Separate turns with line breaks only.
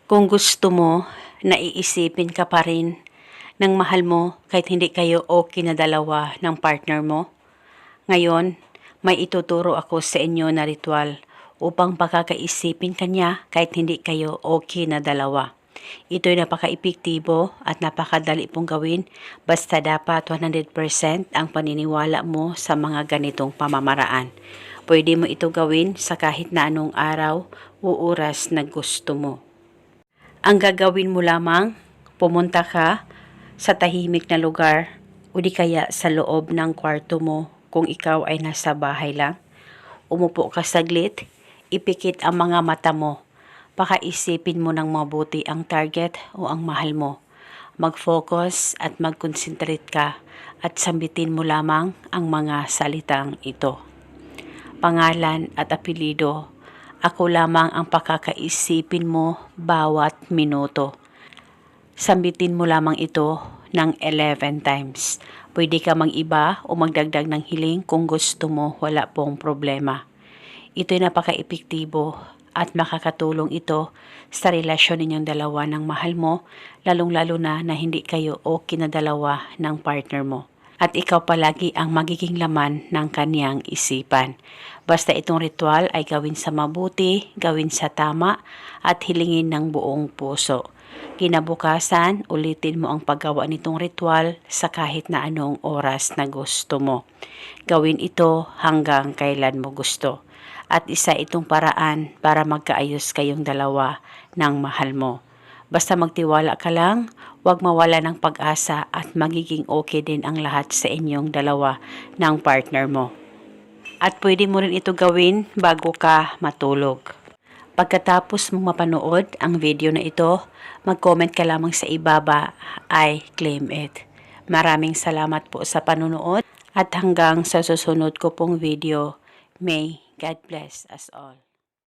Kung gusto mo, naiisipin ka pa rin ng mahal mo kahit hindi kayo okay na dalawa ng partner mo. Ngayon, may ituturo ako sa inyo na ritual upang pakakaisipin kanya kahit hindi kayo okay na dalawa. Ito'y napaka-epektibo at napakadali pong gawin basta dapat 100% ang paniniwala mo sa mga ganitong pamamaraan. Pwede mo ito gawin sa kahit na anong araw o oras na gusto mo. Ang gagawin mo lamang, pumunta ka sa tahimik na lugar o di kaya sa loob ng kwarto mo kung ikaw ay nasa bahay lang. Umupo ka saglit, ipikit ang mga mata mo. Pakaisipin mo ng mabuti ang target o ang mahal mo. Mag-focus at mag-concentrate ka at sambitin mo lamang ang mga salitang ito. Pangalan at apelido. Ako lamang ang pakakaisipin mo bawat minuto. Sambitin mo lamang ito ng 11 times. Pwede ka mag-iba o magdagdag ng hiling kung gusto mo, wala pong problema. Ito'y napaka-epektibo at makakatulong ito sa relasyon ninyong dalawa ng mahal mo, lalong-lalo na hindi kayo okay na dalawa ng partner mo. At ikaw palagi ang magiging laman ng kaniyang isipan. Basta itong ritual ay gawin sa mabuti, gawin sa tama, at hilingin ng buong puso. Kinabukasan, ulitin mo ang paggawa nitong ritual sa kahit na anong oras na gusto mo. Gawin ito hanggang kailan mo gusto. At isa itong paraan para magkaayos kayong dalawa ng mahal mo. Basta magtiwala ka lang, huwag mawala ng pag-asa at magiging okay din ang lahat sa inyong dalawa ng partner mo. At pwede mo rin ito gawin bago ka matulog. Pagkatapos mong mapanood ang video na ito, mag-comment ka lamang sa ibaba, I claim it. Maraming salamat po sa panonood at hanggang sa susunod ko pong video. May God bless us all.